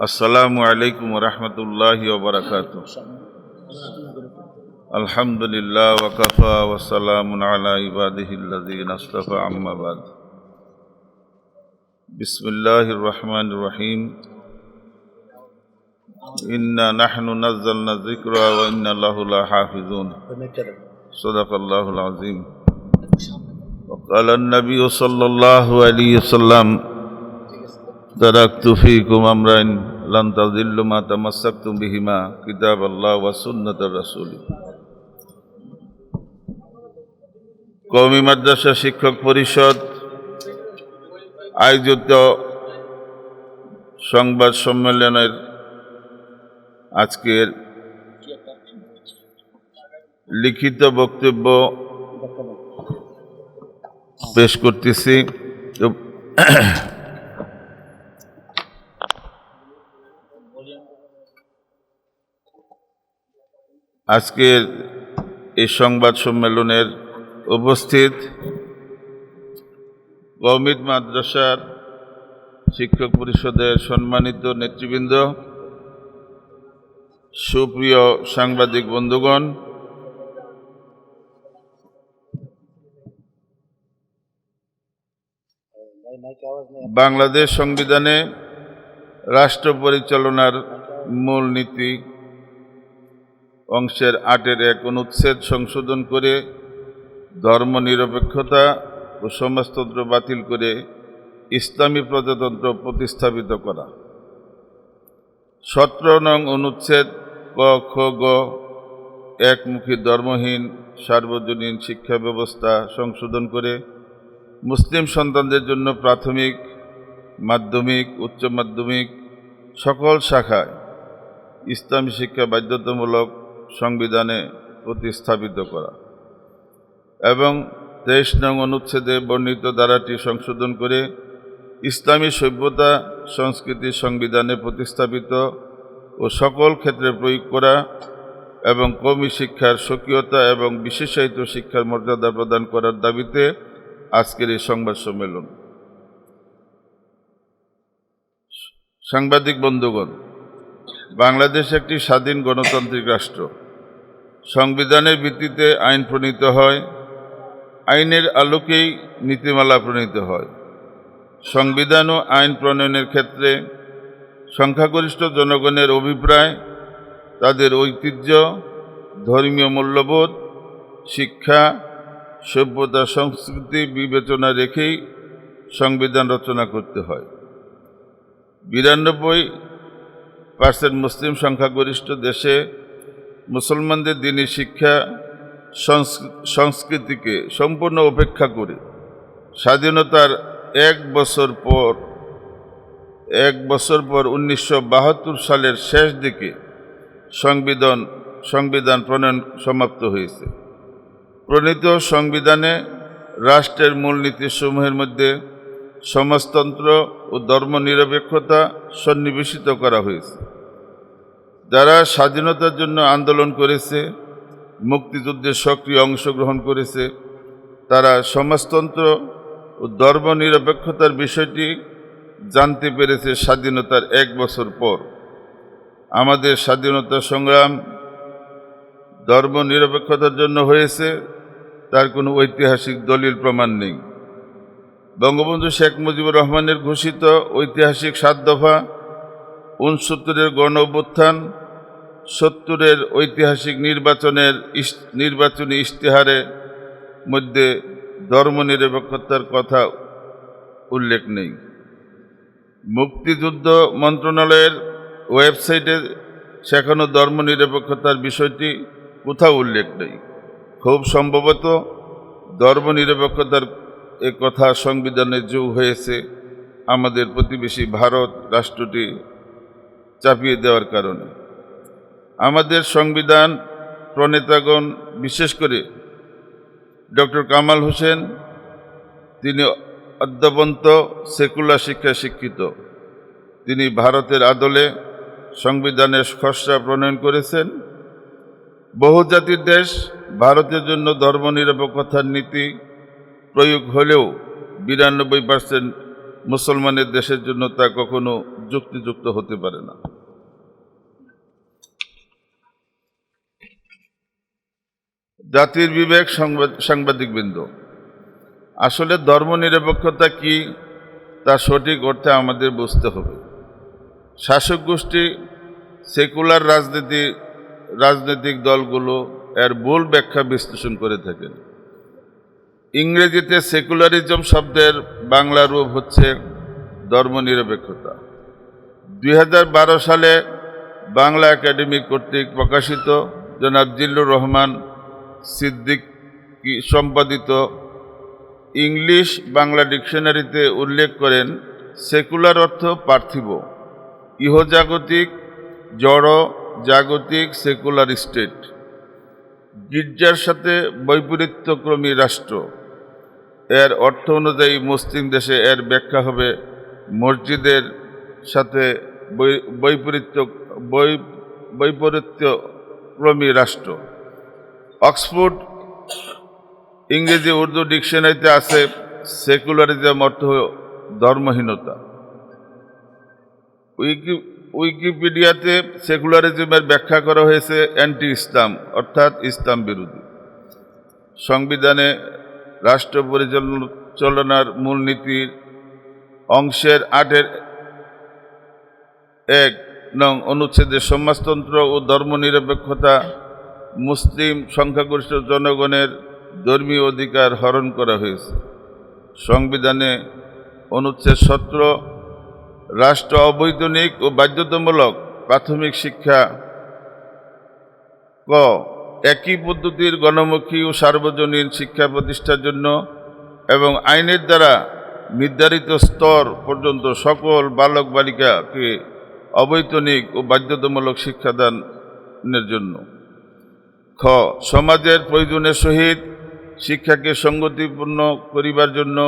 আসসালামু আলাইকুম রহমতুল্লাহি ওয়া বারাকাতুহু। আলহামদুলিল্লাহ ওয়া কাফা ওয়া সালামুন আলা ইবাদিহিল্লাযীনা ইসতাফা, আম্মা বাদ। বিসমিল্লাহির রহমানির রহিম। ইন্না নাহনু নাযালনা যিকরা ওয়া ইন্না লাহু লাহাফিজুন। সাদাকাল্লাহুল আযীম। ওয়া ক্বালা an-নাবিয়্যু সাল্লাল্লাহু আলাইহি ওয়াসাল্লাম, তারাকতু ফীকুম আমরাইন লান তাযিল্লু মা তামাসসাকতুম বিহিমা কিতাবাল্লাহ ওয়া সুন্নাতার রাসূল। কওমি মাদ্রাসা শিক্ষক পরিষদ আয়োজিত সংবাদ সম্মেলনের আজকের লিখিত বক্তব্য পেশ করতেছি। আজকের এই সংবাদ সম্মেলনের উপস্থিত কওমি মাদ্রাসার শিক্ষক পরিষদের সম্মানিত নেতৃবৃন্দ, সুপ্রিয় সাংবাদিক বন্ধুগণ, বাংলাদেশ সংবিধানে রাষ্ট্র পরিচালনার মূলনীতি অংশের 8-1 অনুচ্ছেদ সংশোধন করে ধর্মনিরপেক্ষতা ও সমাজতন্ত্র বাতিল করে ইসলামী প্রজাতন্ত্র প্রতিস্থাপিত করা। 17 নং অনুচ্ছেদ ক, খ, গ একমুখী ধর্মহীন সার্বজনীন শিক্ষা ব্যবস্থা সংশোধন করে মুসলিম সন্তানদের জন্য প্রাথমিক, মাধ্যমিক, উচ্চ মাধ্যমিক সকল শাখায় ইসলামী শিক্ষা বাধ্যতামূলক সংবিধানে প্রতিস্থাপিত করা এবং 23 নং অনুচ্ছেদে বর্ণিত ধারাটি সংশোধন করে ইসলামী সভ্যতা সংস্কৃতি সংবিধানে প্রতিস্থাপিত ও সকল ক্ষেত্রে প্রয়োগ করা এবং কওমি শিক্ষার স্বকীয়তা এবং বিশেষায়িত শিক্ষার মর্যাদা প্রদান করার দাবিতে আজকের এই সংবাদ সম্মেলন। সাংবাদিক বন্ধুগণ, বাংলাদেশ একটি স্বাধীন গণতান্ত্রিক রাষ্ট্র। সংবিধানের ভিত্তিতে আইন প্রণীত হয়, আইনের আলোকেই নীতিমালা প্রণীত হয়। সংবিধান ও আইন প্রণয়নের ক্ষেত্রে সংখ্যাগরিষ্ঠ জনগণের অভিপ্রায়, তাদের ঐতিহ্য, ধর্মীয় মূল্যবোধ, শিক্ষা, সভ্যতা, সংস্কৃতি বিবেচনা রেখেই সংবিধান রচনা করতে হয়। 92% মুসলিম সংখ্যাগরিষ্ঠ দেশে মুসলমানদের দ্বীনি শিক্ষা সংস্কৃতিকে সম্পূর্ণ উপেক্ষা করে স্বাধীনতার এক বছর পর 1972 সালের শেষ দিকে সংবিধান প্রণয়ন সমাপ্ত হয়েছে। প্রণীত সংবিধানে রাষ্ট্রের মূলনীতিসমূহের মধ্যে সমাজতন্ত্র ও ধর্মনিরপেক্ষতা সন্নিবেশিত করা হয়েছে। যারা স্বাধীনতার জন্য আন্দোলন করেছে, মুক্তিযুদ্ধে সক্রিয় অংশগ্রহণ করেছে, তারা সমাজতন্ত্র ও ধর্মনিরপেক্ষতার বিষয়টি জানতে পেরেছে স্বাধীনতার 1 বছর পর। আমাদের স্বাধীনতা সংগ্রাম ধর্মনিরপেক্ষতার জন্য হয়েছে, তার কোনো ঐতিহাসিক দলিল প্রমাণ নেই। বঙ্গবন্ধু শেখ মুজিবুর রহমানের ঘোষিত ঐতিহাসিক 7 দফা, 69-এর গণ অভ্যুত্থান, 70-এর ঐতিহাসিক নির্বাচনী ইশতেহারের মধ্যে ধর্মনিরপেক্ষতার কথা উল্লেখ নেই। মুক্তিযুদ্ধ মন্ত্রণালয়ের ওয়েবসাইটে সেখানে ধর্মনিরপেক্ষতার বিষয়টি কোথাও উল্লেখ নেই। খুব সম্ভবত ধর্মনিরপেক্ষতার এ কথা সংবিধানে যোগ হয়েছে আমাদের প্রতিবেশী ভারত রাষ্ট্রটি চাপিয়ে দেওয়ার কারণে। আমাদের সংবিধান প্রণেতাগণ, বিশেষ করে ডক্টর কামাল হোসেন, তিনি অদ্যাবন্ত সেকুলার শিক্ষায় শিক্ষিত। তিনি ভারতের আদলে সংবিধানের খসড়া প্রণয়ন করেছেন। বহুজাতির দেশ ভারতের জন্য ধর্মনিরপেক্ষতার নীতি প্রয়োগ হলেও 92% মুসলমানের দেশের জন্য তা কখনো যুক্তিযুক্ত হতে পারে না। জাতির বিবেক, সাংবাদিকবৃন্দ, আসলে ধর্মনিরপেক্ষতা কি তা সঠিক অর্থে আমাদের বুঝতে হবে। শাসক গোষ্ঠী সেকুলার রাজনৈতিক দলগুলো এর ভুল ব্যাখ্যা বিশ্লেষণ করে থাকেন। ইংরেজিতে সেকুলারিজম শব্দের বাংলা রূপ হচ্ছে ধর্মনিরপেক্ষতা। 2012 সালে বাংলা একাডেমি কর্তৃক প্রকাশিত জনাব জিল্লুর রহমান সিদ্দিকী সম্পাদিত ইংলিশ বাংলা ডিকশনারিতে উল্লেখ করেন, সেকুলার অর্থ পার্থিব, ইহজাগতিক, জড়, জাগতিক, সেকুলার স্টেট। গির্জার সাথে বৈপরীত্যক্রমী রাষ্ট্র। এর অর্থ অনুযায়ী মুসলিম দেশে এর ব্যাখ্যা হবে মসজিদের সাথে বৈপরীত্যক্রমী রাষ্ট্র। অক্সফোর্ড ইংরেজি উর্দু ডিকশনারিতে আছে সেকুলারিজম অর্থ ধর্মহীনতা। উইকিপিডিয়াতে সেকুলারিজমের ব্যাখ্যা করা হয়েছে অ্যান্টি ইসলাম, অর্থাৎ ইসলাম বিরোধী। সংবিধানে রাষ্ট্র পরিচালনার মূলনীতির অংশের 8-1 নং অনুচ্ছেদে সমাজতন্ত্র ও ধর্মনিরপেক্ষতা, মুসলিম সংখ্যাগরিষ্ঠ জনগণের ধর্মীয় অধিকার হরণ করা হয়েছে। সংবিধানে অনুচ্ছেদ 17 রাষ্ট্র অবৈতনিক ও বাধ্যতামূলক প্রাথমিক শিক্ষা ক একই পদ্ধতির গণমুখী ও সার্বজনীন শিক্ষা প্রতিষ্ঠার জন্য এবং আইনের দ্বারা নির্ধারিত স্তর পর্যন্ত সকল বালক বালিকাকে অবৈতনিক ও বাধ্যতামূলক শিক্ষাদানের জন্য। খ সমাজের প্রয়োজনের সহিত শিক্ষাকে সঙ্গতিপূর্ণ করিবার জন্য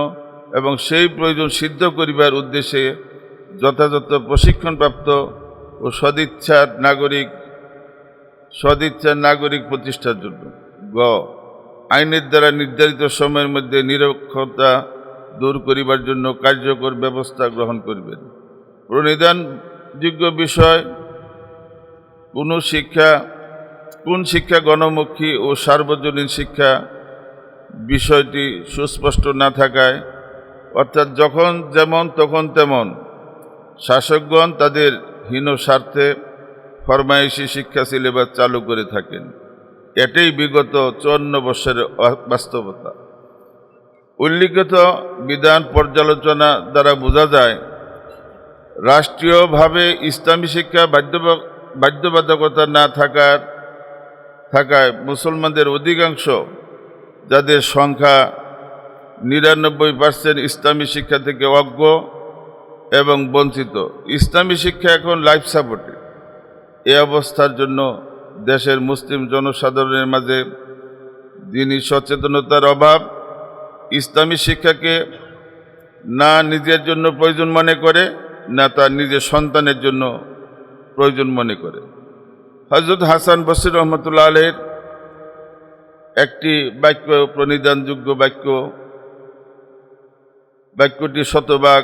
এবং সেই প্রয়োজন সিদ্ধ করিবার উদ্দেশ্যে যথাযথ প্রশিক্ষণপ্রাপ্ত ও সদিচ্ছার নাগরিক প্রতিষ্ঠার জন্য। গ আইনের দ্বারা নির্ধারিত সময়ের মধ্যে নিরক্ষরতা দূর করিবার জন্য কার্যকর ব্যবস্থা গ্রহণ করিবেন। প্রণিধানযোগ্য বিষয় কোন শিক্ষা গণমুখী ও সার্বজনীন শিক্ষা বিষয়টি সুস্পষ্ট না থাকায়, অর্থাৎ যখন যেমন তখন তেমন শাসকগণ তাদের হীন স্বার্থে ফরমায়েশি শিক্ষা সিলেবাস চালু করে থাকেন। এটাই বিগত 54 বছরের বাস্তবতা। উল্লিখিত বিধান পর্যালোচনা দ্বারা বোঝা যায়, রাষ্ট্রীয়ভাবে ইসলামী শিক্ষা বাধ্যবাধকতা না থাকায় মুসলমানদের অধিকাংশ, যাদের সংখ্যা 99% ইসলামী শিক্ষা থেকে অজ্ঞ এবং বঞ্চিত। ইসলামী শিক্ষা এখন লাইফ সাপোর্টে। এই অবস্থার জন্য দেশের মুসলিম জনসাধারণের মাঝে দিনী সচেতনতার অভাব, ইসলামী শিক্ষাকে না নিজের জন্য প্রয়োজন মনে করে, না তার নিজের সন্তানের জন্য প্রয়োজন মনে করে। হযরত হাসান বসরি রহমতুল্লাহ আলাইহির একটি বাক্য, প্রণিধানযোগ্য বাক্যটি শতভাগ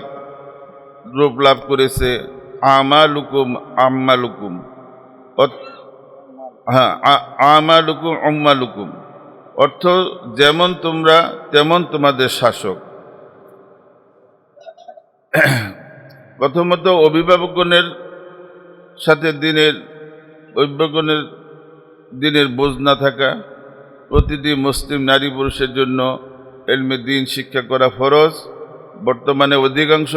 রূপ লাভ করেছে আমালুকুম আম্মালুকুম, আমালুকুম উম্মালুকুম, অর্থ যেমন তোমরা তেমন তোমাদের শাসক। প্রথমত অভিভাবকগণের সাথে দিনের বোঝ না থাকা। প্রতিটি মুসলিম নারী পুরুষের জন্য ইলমে দ্বীন শিক্ষা করা ফরজ। বর্তমানে অধিকাংশ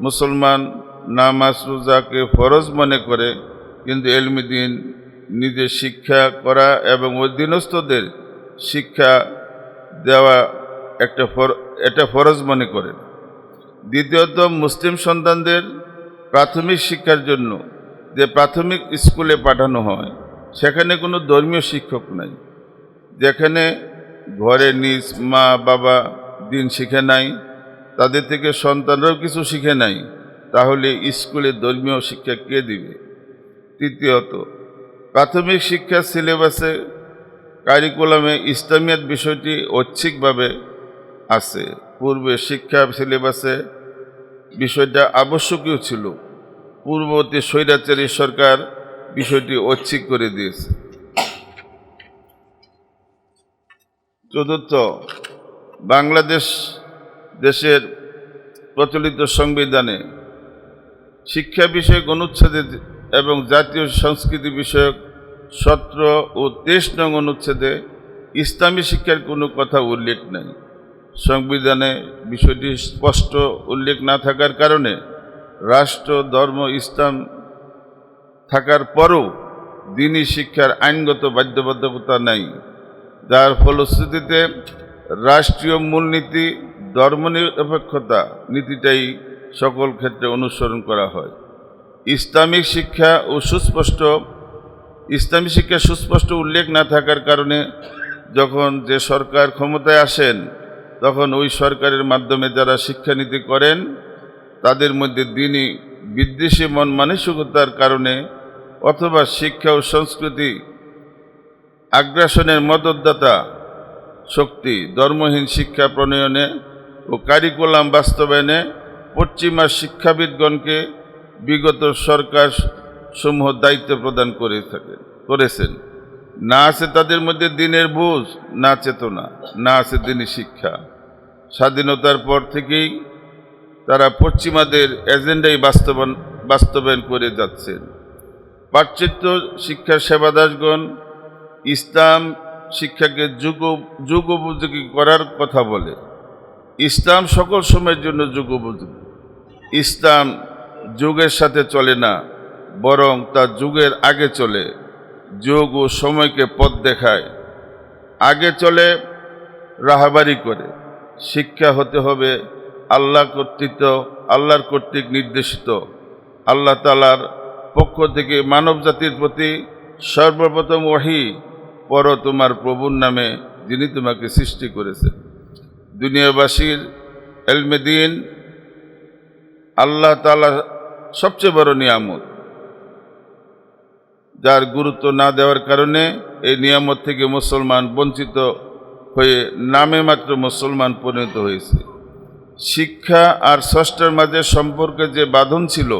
মুসলমান নামাজ রোজাকে ফরজ মনে করে, কিন্তু ইলমে দ্বীন নিজে শিক্ষা করা এবং অধীনস্থদের শিক্ষা দেওয়া এটা ফরজ মনে করে। দ্বিতীয়ত মুসলিম সন্তানদের প্রাথমিক শিক্ষার জন্য যে প্রাথমিক স্কুলে পাঠানো হয়, সেখানে কোনো ধর্মীয় শিক্ষক নাই। যেখানে ঘরে নিজ মা বাবা দিন শিখে নাই, তাদের থেকে সন্তানরাও কিছু শিখে নাই, তাহলে স্কুলে ধর্মীয় শিক্ষা কে দিবে? তৃতীয়ত প্রাথমিক শিক্ষা সিলেবাসে, কারিকুলামে ইসলামিয়াত বিষয়টি ঐচ্ছিকভাবে আছে। পূর্বে শিক্ষা সিলেবাসে বিষয়টা আবশ্যকীয় ছিল। পূর্ববর্তী স্বৈরাচারী সরকার বিষয়টি ঐচ্ছিক করে দিয়েছে। চতুর্থ, বাংলাদেশ দেশের প্রচলিত সংবিধানে শিক্ষা বিষয়ক অনুচ্ছেদে এবং জাতীয় সংস্কৃতি বিষয়ক 17 ও 23 নং অনুচ্ছেদে ইসলামী শিক্ষার কোনো কথা উল্লেখ নেই। সংবিধানে বিষয়টি স্পষ্ট উল্লেখ না থাকার কারণে রাষ্ট্র ধর্ম ইসলাম থাকার পরও দ্বীনি শিক্ষার আইনগত বাধ্যবাধকতা নেই, যার ফলশ্রুতিতে রাষ্ট্রীয় মূলনীতি ধর্মনিরপেক্ষতা নীতিটাই সকল ক্ষেত্রে অনুসরণ করা হয়। ইসলামী শিক্ষা সুস্পষ্ট উল্লেখ না থাকার কারণে যখন যে সরকার ক্ষমতায় আসেন তখন ওই সরকারের মাধ্যমে যারা শিক্ষানীতি করেন তাদের মধ্যে দ্বীনি বিদ্বেষী মন মানসিকতার কারণে অথবা শিক্ষা ও সংস্কৃতি আগ্রাসনের মদতদাতা শক্তি ধর্মহীন শিক্ষা প্রণয়নে ও কারিকুলাম বাস্তবায়নে পশ্চিমা শিক্ষাবিদগণকে বিগত সরকার সমূহ দায়িত্ব প্রদান করেছেন। না আছে তাদের মধ্যে দ্বীনের বুঝ, না চেতনা, না আছে দ্বীনি শিক্ষা। স্বাধীনতার পর থেকেই তারা পশ্চিমাদের এজেন্ডাই বাস্তবায়ন করে যাচ্ছেন। পাশ্চাত্য শিক্ষার সেবাদাসগণ ইসলাম শিক্ষাকে যুগোপযোগী করার কথা বলে। ইসলাম সকল সময়ের জন্য যুগোপযোগী। ইসলাম যুগের সাথে চলে না, বরং তা যুগের আগে চলে, যুগ ও সময়কে পথ দেখায়। আগে চলে রাহাবারি করে। শিক্ষা হতে হবে আল্লাহর কর্তৃক নির্দেশিত, আল্লাহ তাআলার পক্ষ থেকে মানব জাতির প্রতি সর্বপ্রথম ওহী, পর তোমার প্রভুর নামে যিনি তোমাকে সৃষ্টি করেছেন। দুনিয়াবাসীর ইলমে দ্বীন আল্লাহ তাআলা সবচেয়ে বড় নিয়ামত, যার গুরুত্ব না দেওয়ার কারণে এই নিয়ামত থেকে মুসলমান বঞ্চিত হয়ে নামে মাত্র মুসলমান পরিণত হয়েছে। শিক্ষা আর স্রষ্টার মাঝে সম্পর্কে যে বাঁধন ছিল,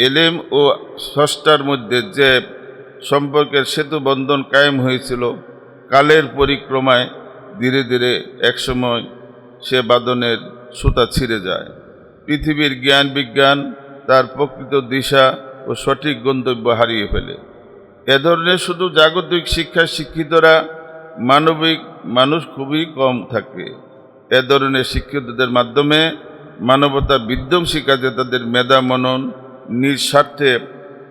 এলেম ও স্রষ্টার মধ্যে যে সম্পর্কের সেতু বন্ধন কায়েম হয়েছিল, কালের পরিক্রমায় ধীরে ধীরে একসময় সে বাঁধনের সুতা ছিঁড়ে যায়। পৃথিবীর জ্ঞান বিজ্ঞান তার প্রকৃত দিশা ও সঠিক গন্তব্য হারিয়ে ফেলে। এ ধরনের শুধু জাগতিক শিক্ষায় শিক্ষিতরা মানবিক মানুষ খুবই কম থাকে। এ ধরনের শিক্ষিতদের মাধ্যমে মানবতা বিধ্বংসী কাজে তাদের মেধা মনন নিঃস্বার্থে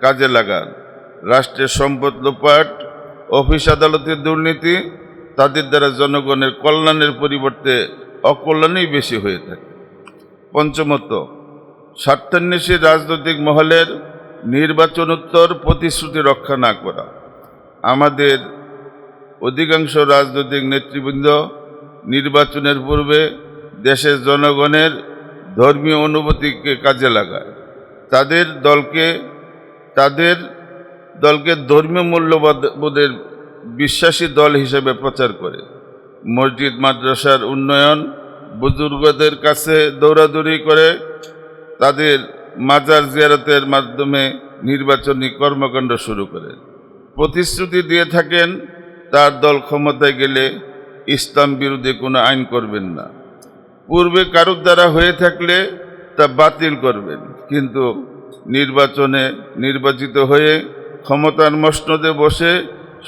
কাজে লাগান। রাষ্ট্রের সম্পদ লোপাট, অফিস আদালতের দুর্নীতি তাদের দ্বারা জনগণের কল্যাণের পরিবর্তে অকল্যাণই বেশি হয়ে থাকে। পঞ্চমত, স্বার্থান্বেষী রাজনৈতিক মহলের নির্বাচনোত্তর প্রতিশ্রুতি রক্ষা না করা। আমাদের অধিকাংশ রাজনৈতিক নেতৃবৃন্দ নির্বাচনের পূর্বে দেশের জনগণের ধর্মীয় অনুভূতিকে কাজে লাগায়। তাদের দলকে ধর্মীয় মূল্যবোধের বিশ্বাসী দল হিসেবে প্রচার করে। মসজিদ মাদ্রাসার উন্নয়ন, বুজুর্গদের কাছে দৌড়াদৌড়ি করে, তাদের মাজার জিয়ারতের মাধ্যমে নির্বাচনী কর্মকাণ্ড শুরু করে। প্রতিশ্রুতি দিয়ে থাকেন তার দল ক্ষমতায় গেলে ইসলাম বিরোধী কোনো আইন করবেন না, পূর্বে কারোর দ্বারা হয়ে থাকলে তা বাতিল করবেন, কিন্তু নির্বাচনে নির্বাচিত হয়ে ক্ষমতার মসনদে বসে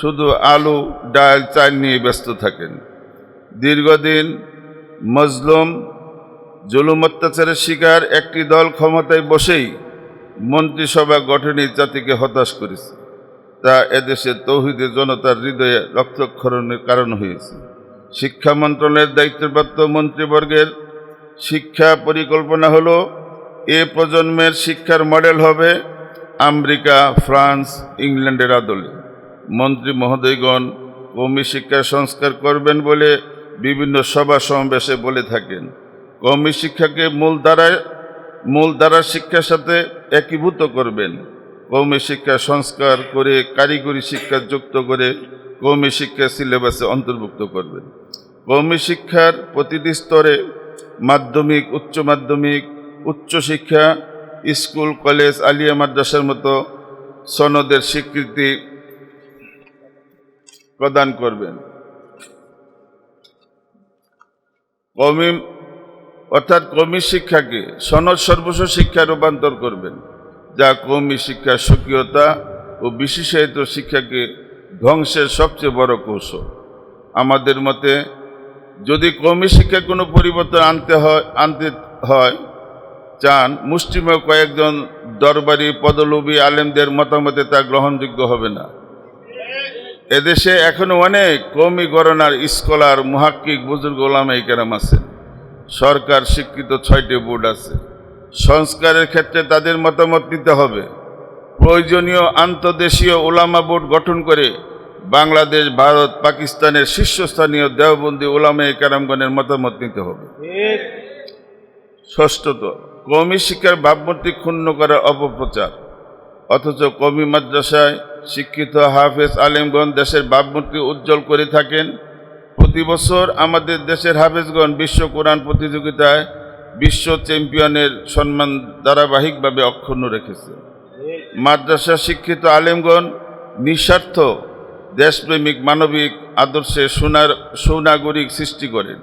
শুধু আলু ডাল চাল নিয়ে ব্যস্ত থাকেন। দীর্ঘদিন মজলুম জুলুম অত্যাচারের শিকার একটি দল ক্ষমতায় বসেই মন্ত্রিসভা গঠনে জাতিকে হতাশ করেছে। তা এদেশের তৌহিদে জনতার হৃদয়ে রক্তক্ষরণের কারণ হয়েছে। শিক্ষা মন্ত্রণালয়ের দায়িত্বপ্রাপ্ত মন্ত্রীবর্গের শিক্ষা পরিকল্পনা হলো এ প্রজন্মের শিক্ষার মডেল হবে আমেরিকা, ফ্রান্স, ইংল্যান্ডের আদলে। মন্ত্রী মহোদয়গণ কওমি শিক্ষা সংস্কার করবেন বলে বিভিন্ন সভা সমাবেশে বলে থাকেন। কওমি শিক্ষাকে মূলধারার শিক্ষার সাথে একীভূত করবেন। কওমি শিক্ষা সংস্কার করে কারিগরি শিক্ষা যুক্ত করে কওমি শিক্ষা সিলেবাসে অন্তর্ভুক্ত করবেন। কওমি শিক্ষার প্রতিটি স্তরে মাধ্যমিক, উচ্চ মাধ্যমিক উচ্চশিক্ষা, স্কুল, কলেজ, আলিয়া মাদ্রাসার মতো সনদের স্বীকৃতি প্রদান করবেন। কওমি শিক্ষাকে সনদ সর্বস্ব শিক্ষায় রূপান্তর করবেন, যা কওমি শিক্ষার স্বকীয়তা ও বিশেষায়িত শিক্ষাকে ধ্বংসের সবচেয়ে বড় কৌশল। আমাদের মতে যদি কওমি শিক্ষায় কোনো পরিবর্তন আনতে হয় চান, মুষ্টিমেয় কয়েকজন দরবারি পদলোভী আলেমদের মতামতে তা গ্রহণযোগ্য হবে না। এদেশে এখনো অনেক কওমি গণনার স্কলার, মুহাক্কিক, বুজুর্গ ওলামায়ে কেরাম আছেন। সরকার স্বীকৃত 6টি বোর্ড আছে। সংস্কারের ক্ষেত্রে তাদের মতামত নিতে হবে। প্রয়োজনীয় আন্তর্দেশীয় ওলামা বোর্ড গঠন করে বাংলাদেশ, ভারত, পাকিস্তানের শীর্ষস্থানীয় দেওবন্দি ওলামায়ে কেরামগণের মতামত নিতে হবে। ষষ্ঠত, কওমি শিক্ষার ভাবমূর্তি ক্ষুণ্ণ করা অপপ্রচার। অথচ কওমি মাদ্রাসায় শিক্ষিত হাফেজ আলেমগণ দেশের ভাবমূর্তি উজ্জ্বল করে থাকেন। প্রতি বছর আমাদের দেশের হাফেজগণ বিশ্ব কোরআন প্রতিযোগিতায় বিশ্ব চ্যাম্পিয়নের সম্মান ধারাবাহিকভাবে অক্ষুণ্ণ রেখেছে। মাদ্রাসা শিক্ষিত আলেমগণ নিঃস্বার্থ দেশপ্রেমিক মানবিক আদর্শে সুনাগরিক সৃষ্টি করেন।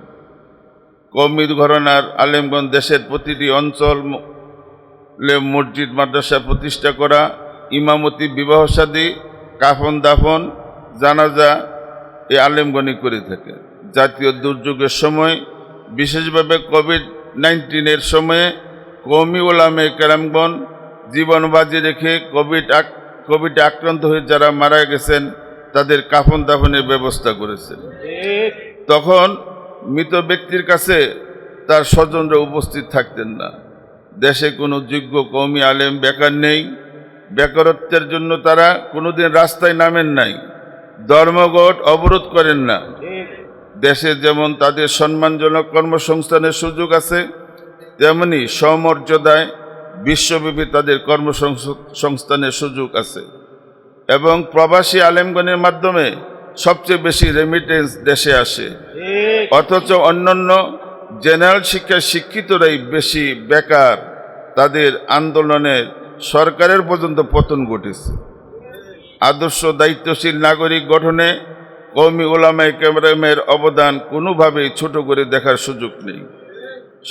কওমি ঘরানার আলেমগণ দেশের প্রতিটি অঞ্চলে মসজিদ, মাদ্রাসা প্রতিষ্ঠা করা, ইমামতি, বিবাহ শাদী, কাফন দাফন, জানাজা এই আলেমগণই করে থাকে। জাতীয় দুর্যোগের সময়, বিশেষভাবে কোভিড-19 সময়ে কওমি ওলামায়ে কেরামগণ জীবন বাজি রেখে কোভিডে আক্রান্ত হয়ে যারা মারা গেছেন তাদের কাফন দাফনের ব্যবস্থা করেছেন। তখন মৃত ব্যক্তির কাছে তার স্বজনরা উপস্থিত থাকতেন না। দেশে কোনো যোগ্য কওমি আলেম বেকার নেই। বেকারত্বের জন্য তারা কোনোদিন রাস্তায় নামেন নাই, ধর্মঘট অবরোধ করেন না। দেশে যেমন তাদের সম্মানজনক কর্মসংস্থানের সুযোগ আছে, তেমনি সমর্যাদায় বিশ্বব্যাপী তাদের কর্মসংস্থানের সুযোগ আছে। এবং প্রবাসী আলেমগণের মাধ্যমে সবচেয়ে বেশি রেমিটেন্স দেশে আসে। অথচ অন্যান্য জেনারেল শিক্ষায় শিক্ষিতরাই বেশি বেকার। তাদের আন্দোলনের সরকারের পর্যন্ত পতন ঘটেছে। আদর্শ দায়িত্বশীল নাগরিক গঠনে কওমি ওলামায়ে কেরামের অবদান কোনোভাবেই ছোট করে দেখার সুযোগ নেই।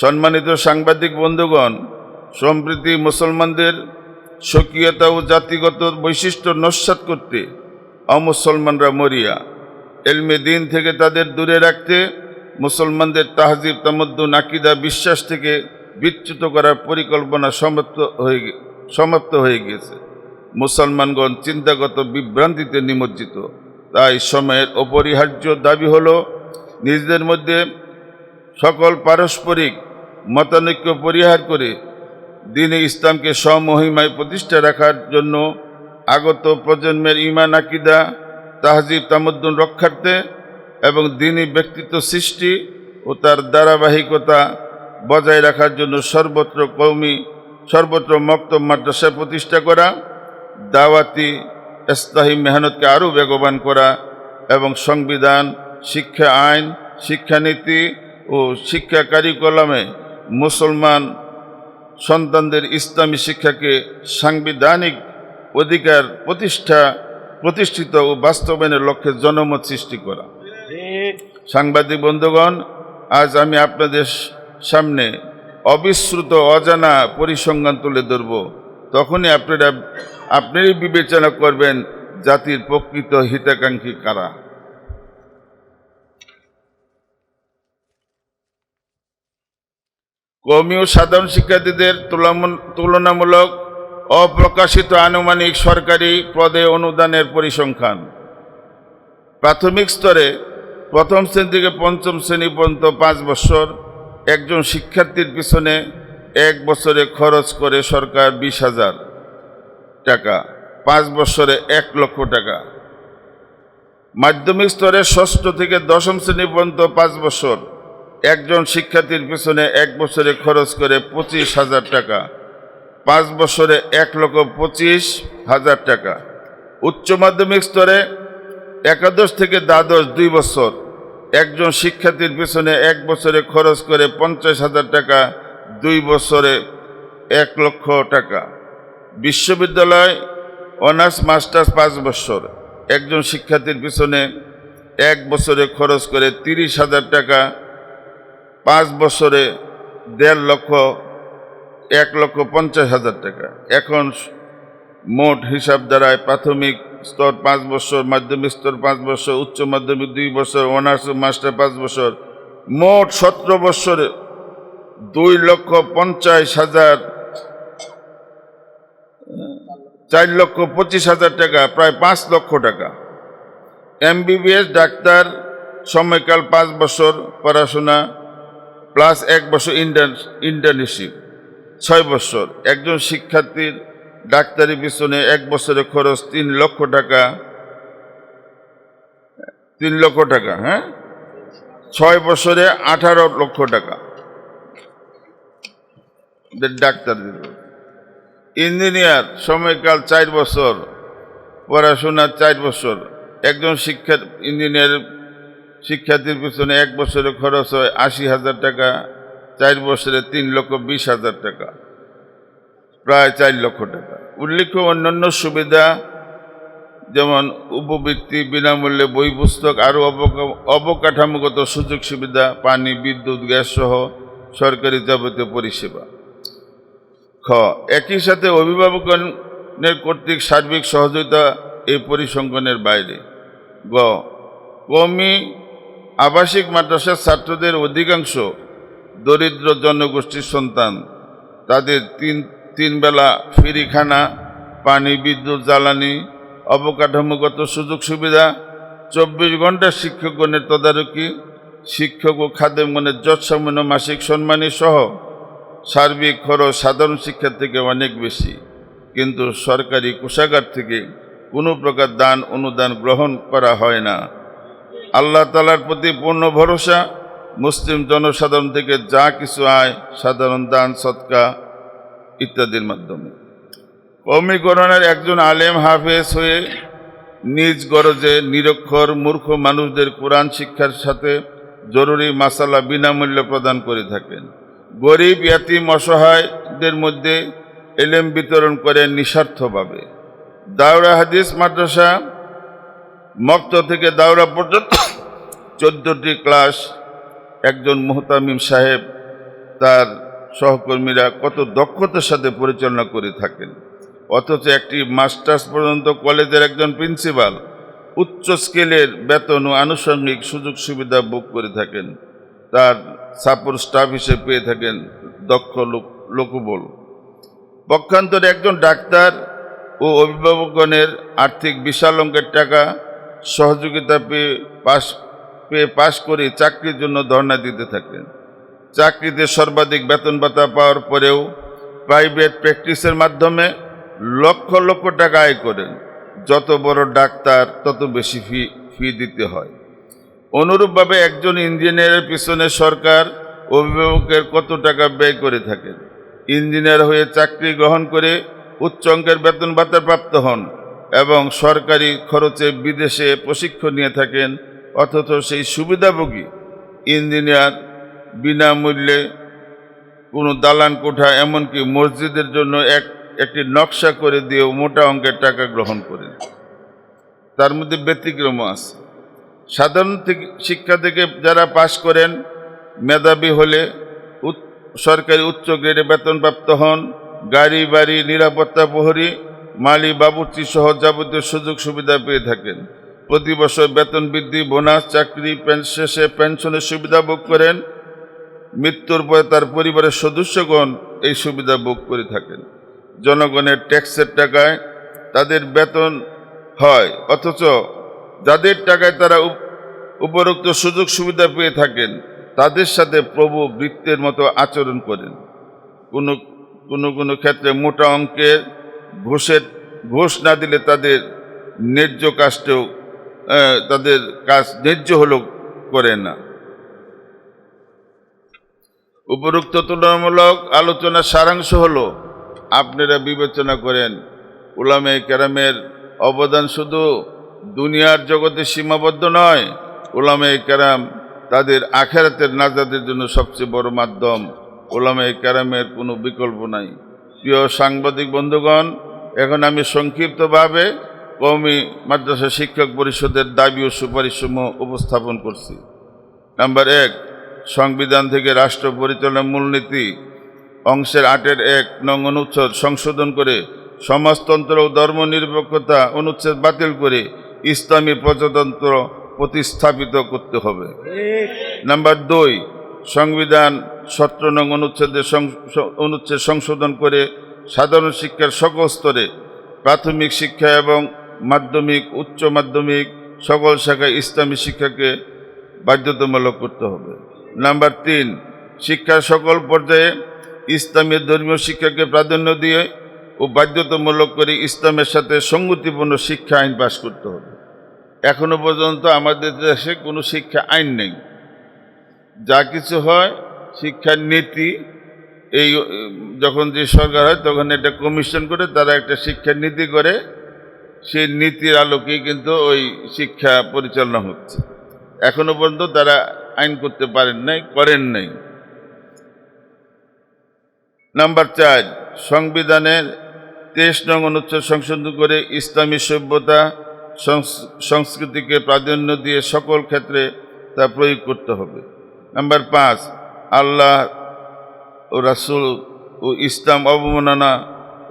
সম্মানিত সাংবাদিক বন্ধুগণ, সম্প্রতি মুসলমানদের স্বকীয়তা ও জাতিগত বৈশিষ্ট্য নস্যাৎ করতে অমুসলমানরা মরিয়া। এলমে দিন থেকে তাদের দূরে রাখতে মুসলমানদের তাহজিব, তামাদ্দুন, আকীদা, বিশ্বাস থেকে বিচ্যুত করার পরিকল্পনা সমাপ্ত হয়ে গিয়েছে। মুসলমানগণ চিন্তাগত বিভ্রান্তিতে নিমজ্জিত। তাই সময়ের অপরিহার্য দাবি হল নিজেদের মধ্যে সকল পারস্পরিক মতানৈক্য পরিহার করে দ্বীনে ইসলামকে স্বমহিমায় প্রতিষ্ঠা রাখার জন্য আগত প্রজন্মের ঈমান, আকীদা, তাহজিব, তামাদ্দুন রক্ষার্থে এবং দ্বীনী ব্যক্তিত্ব সৃষ্টি ও তার ধারাবাহিকতা বজায় রাখার জন্য সর্বত্র মক্তব, মাদ্রাসা প্রতিষ্ঠা করা, দাওয়াতি ইসলাহি মেহনতকে আরও বেগবান করা এবং সংবিধান, শিক্ষা আইন, শিক্ষানীতি ও শিক্ষা কারিকুলামে মুসলমান সন্তানদের ইসলামী শিক্ষাকে সাংবিধানিক অধিকার প্রতিষ্ঠিত ও বাস্তবায়নের লক্ষ্যে জনমত সৃষ্টি করা। সাংবাদিক বন্ধুগণ, আজ আমি আপনাদের সামনে অবিশ্রুত অজানা পরিসংখ্যান তুলে ধরব। তখনই আপনারাই বিবেচনা করবেন জাতির প্রকৃত হিতাকাঙ্ক্ষী কারা। কওমি ও সাধারণ শিক্ষার্থীদের তুলনামূলক অপ্রকাশিত আনুমানিক সরকারি পদে অনুদানের পরিসংখ্যান। প্রাথমিক স্তরে প্রথম শ্রেণী থেকে পঞ্চম শ্রেণী পর্যন্ত 5 বছর একজন শিক্ষার্থীর পিছনে 1 বছরে খরচ করে সরকার 20,000 টাকা, 5 বছরে 1 লক্ষ টাকা। মাধ্যমিক স্তরে ষষ্ঠ থেকে দশম শ্রেণী পর্যন্ত 5 বছর একজন শিক্ষার্থীর পিছনে 1 বছরে খরচ করে 25,000 টাকা, 5 বছরে 1,25,000 টাকা। উচ্চ মাধ্যমিক স্তরে একাদশ থেকে দ্বাদশ 2 বছর একজন শিক্ষার্থীর পিছনে 1 বছরে খরচ করে 50,000 টাকা, 2 বছরে 1,00,000 টাকা। বিশ্ববিদ্যালয় অনার্স মাস্টার্স 5 বছর, একজন শিক্ষার্থীর পিছনে 1 বছরে খরচ করে 30,000 টাকা, 5 বছরে 1.5 লক্ষ, 1,50,000 টাকা। এখন মোট হিসাব দ্বারায় প্রাথমিক স্তর 5 বছর, মাধ্যমিক স্তর 5 বছর, উচ্চ মাধ্যমিক 2 বছর, অনার্স ও মাস্টার 5 বছর, মোট 17 বছরে 2,50,000, 4,25,000 টাকা, প্রায় 5 লক্ষ টাকা। MBBS ডাক্তার সময়কাল 5 বছর পড়াশোনা প্লাস 1 বছর ইন্টার্নশিপ, 6 বছর। একজন শিক্ষার্থীর ডাক্তারি পিছনে 1 বছরে খরচ 3 লক্ষ টাকা, 3 লক্ষ টাকা, হ্যাঁ, 6 বছরে 18 লক্ষ টাকা ডাক্তারদের। ইঞ্জিনিয়ার সময়কাল 4 বছর পড়াশোনা, 4 বছর। একজন ইঞ্জিনিয়ার শিক্ষার্থীর পিছনে 1 বছরে খরচ হয় 80,000 টাকা, 4 বছরে 3,20,000 টাকা, প্রায় 4 লক্ষ টাকা। উল্লেখ্য অন্যান্য সুবিধা যেমন উপবৃত্তি, বিনামূল্যে বই পুস্তক, আরও অবকাঠামোগত সুযোগ সুবিধা, পানি, বিদ্যুৎ, গ্যাস সহ সরকারি যাবতীয় পরিষেবা। খ, একই সাথে অভিভাবকগণের কর্তৃক সার্বিক সহযোগিতা এই পরিসংখ্যানের বাইরে। গ, কওমি আবাসিক মাদ্রাসার ছাত্রদের অধিকাংশ দরিদ্র জনগোষ্ঠীর সন্তান। তাদের তিন বেলা ফ্রি খানা, পানি, বিদ্যুৎ, জ্বালানি, অবকাঠামোগত সুযোগ সুবিধা, 24 ঘন্টা শিক্ষকগণের তদারকি, শিক্ষক ও খাদেমগণের যৎসামান্য মাসিক সম্মানী সহ সার্বিক খরচ সাধারণ শিক্ষার থেকে অনেক বেশি। কিন্তু সরকারি কোষাগার থেকে কোনো প্রকার দান অনুদান গ্রহণ করা হয় না। আল্লাহ তাআলার প্রতি পূর্ণ ভরসা। মুসলিম জনসাধারণ থেকে যা কিছু আয় সাধারণ দান, সদকা ইত্যাদির মাধ্যমে। কওমিকরণের একজন আলেম হাফেজ হয়ে নিজ গরজে নিরক্ষর মূর্খ মানুষদের কোরআন শিক্ষার সাথে জরুরি মাসালা বিনামূল্যে প্রদান করে থাকেন। গরিব, ইয়াতিম, অসহায়দের মধ্যে এলেম বিতরণ করেন নিঃস্বার্থভাবে। দাওরা হাদিস মাদ্রাসা মক্তব থেকে দাওরা পর্যন্ত 14টি ক্লাস একজন মুহতামিম সাহেব তার সহকর্মীরা কত দক্ষতার সাথে পরিচালনা করে থাকেন। অথচ একটি মাস্টার্স পর্যন্ত কলেজের একজন প্রিন্সিপাল উচ্চ স্কেলের বেতন ও আনুষঙ্গিক সুযোগ সুবিধা ভোগ করে থাকেন। তার সাপোর্ট স্টাফ হিসেবে পেয়ে থাকেন দক্ষ লোকবল। পক্ষান্তরে একজন ডাক্তার ও অভিভাবকগণের আর্থিক বিশাল অঙ্কের টাকা সহযোগিতা পেয়ে পাশ করে চাকরির জন্য ধর্ণা দিতে থাকেন। চাকরিতে সর্বাধিক বেতন ভাতা পাওয়ার পরেও প্রাইভেট প্র্যাকটিসের মাধ্যমে লক্ষ লক্ষ টাকা আয় করেন। যত বড় ডাক্তার তত বেশি ফি দিতে হয়। অনুরূপভাবে একজন ইঞ্জিনিয়ারের পিছনে সরকার অভিভাবকের কত টাকা ব্যয় করে থাকেন। ইঞ্জিনিয়ার হয়ে চাকরি গ্রহণ করে উচ্চ অঙ্কের বেতন ভাতা প্রাপ্ত হন এবং সরকারি খরচে বিদেশে প্রশিক্ষণ নিয়ে থাকেন। অথচ সেই সুবিধাভোগী ইঞ্জিনিয়ার বিনামূল্যে কোনো দালান কোঠা, এমনকি মসজিদের জন্য একটি নকশা করে দিয়েও মোটা অঙ্কের টাকা গ্রহণ করেন। তার মধ্যে ব্যতিক্রম আছে। সাধারণ শিক্ষা থেকে যারা পাশ করেন, মেধাবী হলে সরকারি উচ্চ গ্রেডে বেতনপ্রাপ্ত হন। গাড়ি, বাড়ি, নিরাপত্তা প্রহরী, মালি, বাবুর্চি সহ যাবতীয় সুযোগ সুবিধা পেয়ে থাকেন। প্রতি বছর বেতন বৃদ্ধি, বোনাস, চাকরি শেষে পেনশনের সুবিধা ভোগ করেন। মৃত্যুর পরে তার পরিবারের সদস্যগণ এই সুবিধা ভোগ করে থাকেন। জনগণের ট্যাক্সের টাকায় তাদের বেতন হয়, অথচ যাদের টাকায় তারা উপরোক্ত সুযোগ সুবিধা পেয়ে থাকেন তাদের সাথে প্রভু বৃত্তের মতো আচরণ করেন। কোনো ক্ষেত্রে মোটা অঙ্কের ঘুষ না দিলে তাদের ন্যায্য কাজটাও তাদের কাজ ন্যায্য হলেও করে না। উপরোক্ত তুলনামূলক আলোচনার সারাংশ হলো, আপনারা বিবেচনা করেন উলামায়ে কেরামের অবদান শুধু দুনিয়ার জগতে সীমাবদ্ধ নয়। উলামায়ে কেরাম তাদের আখিরাতের নাজাতের জন্য সবচেয়ে বড় মাধ্যম। উলামায়ে কেরামের কোনো বিকল্প নাই। প্রিয় সাংবাদিক বন্ধুগণ, এখন আমি সংক্ষিপ্তভাবে কওমি মাদ্রাসা শিক্ষক পরিষদের দাবি ও সুপারিশসমূহ উপস্থাপন করছি। নাম্বার 1, সংবিধান থেকে রাষ্ট্র পরিচালনার মূলনীতি অংশের 8-1 নং অনুচ্ছেদ সংশোধন করে সমাজতন্ত্র ও ধর্মনিরপেক্ষতা অনুচ্ছেদ বাতিল করে ইসলামী প্রজাতন্ত্র প্রতিস্থাপিত করতে হবে। নাম্বার 2, সংবিধান 17 নং অনুচ্ছেদ সংশোধন করে সাধারণ শিক্ষার সকল স্তরে প্রাথমিক শিক্ষা এবং মাধ্যমিক, উচ্চ মাধ্যমিক সকল শাখায় ইসলামী শিক্ষাকে বাধ্যতামূলক করতে হবে। নাম্বার 3, শিক্ষার সকল পর্যায়ে ইসলামী ধর্মীয় শিক্ষাকে প্রাধান্য দিয়ে ও বাধ্যতামূলক করে ইসলামের সাথে সঙ্গতিপূর্ণ শিক্ষা আইন পাশ করতে হবে। এখনো পর্যন্ত আমাদের দেশে কোনো শিক্ষা আইন নেই। যা কিছু হয় শিক্ষার নীতি, এই যখন যে সরকার হয় তখন একটা কমিশন করে তারা একটা শিক্ষার নীতি করে, সেই নীতির আলোকেই কিন্তু ওই শিক্ষা পরিচালনা হচ্ছে। এখনো পর্যন্ত তারা আইন করতে করেন নাই। নাম্বার 4, সংবিধানের 23 নং অনুচ্ছেদ সংশোধন করে ইসলামী সভ্যতা সংস্কৃতিকে প্রাধান্য দিয়ে সকল ক্ষেত্রে তা প্রয়োগ করতে হবে। নাম্বার 5, আল্লাহ ও রাসূল ও ইসলাম অবমাননা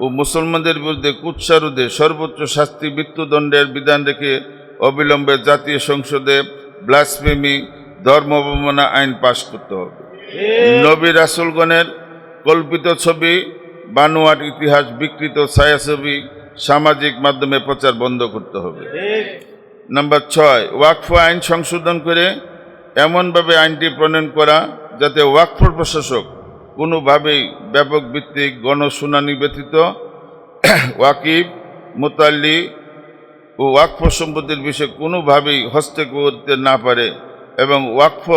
ও মুসলমানদের বিরুদ্ধে কুৎসারোধে সর্বোচ্চ শাস্তি মৃত্যুদণ্ডের বিধান রেখে অবিলম্বে জাতীয় সংসদে ব্লাসফেমি ধর্ম অবমাননা আইন পাশ করতে হবে। নবী রাসূলগণের কল্পিত ছবি, বানোয়াট ইতিহাস, বিকৃত ছায়াছবি সামাজিক মাধ্যমে প্রচার বন্ধ করতে হবে। নাম্বার 6, ওয়াকফ আইন সংশোধন করে এমনভাবে আইনটি প্রণয়ন করা যাতে ওয়াকফ প্রশাসক কোনোভাবেই ব্যাপক ভিত্তিক গণশুনানি ব্যতীত ওয়াকিব, মুতাল্লি ও ওয়াকফ সম্পত্তির বিষয়ে কোনোভাবেই হস্তক্ষেপ করতে না পারে এবং ওয়াকফ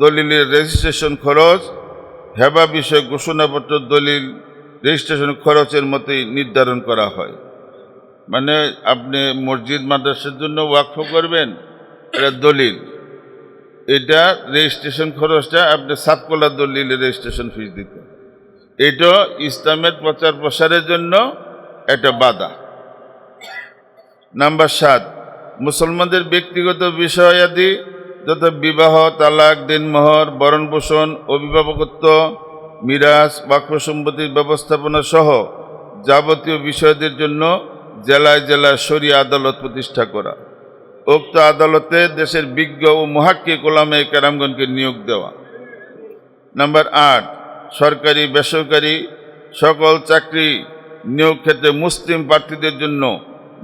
দলিলের রেজিস্ট্রেশন খরচ, হেবা বিষয়ে ঘোষণাপত্র দলিল রেজিস্ট্রেশন খরচের মতোই নির্ধারণ করা হয়। মানে আপনি মসজিদ মাদ্রাসার জন্য ওয়াকফ করবেন, এটা দলিল, এটা রেজিস্ট্রেশন খরচটা আপনি সাবকলা দলিলে রেজিস্ট্রেশন ফিস দিতে। এটা ইসলামের প্রচার প্রসারের জন্য একটা বাধা। নাম্বার 7, মুসলমানদের ব্যক্তিগত বিষয়াদি যথা বিবাহ, তালাক, দিনমোহর, ভরণ-পোষণ, অভিভাবকত্ব, মিরাস, ওয়াকফ সম্পত্তির ব্যবস্থাপনা সহ যাবতীয় বিষয়দের জন্য জেলায় জেলায় শরিয়া আদালত প্রতিষ্ঠা করা। উক্ত আদালতে দেশের বিজ্ঞ ও মুহাক্কিক উলামায়ে কেরামগণকে নিয়োগ দেওয়া। নাম্বার 8, সরকারি বেসরকারি সকল চাকরি নিয়োগ ক্ষেত্রে মুসলিম প্রার্থীদের জন্য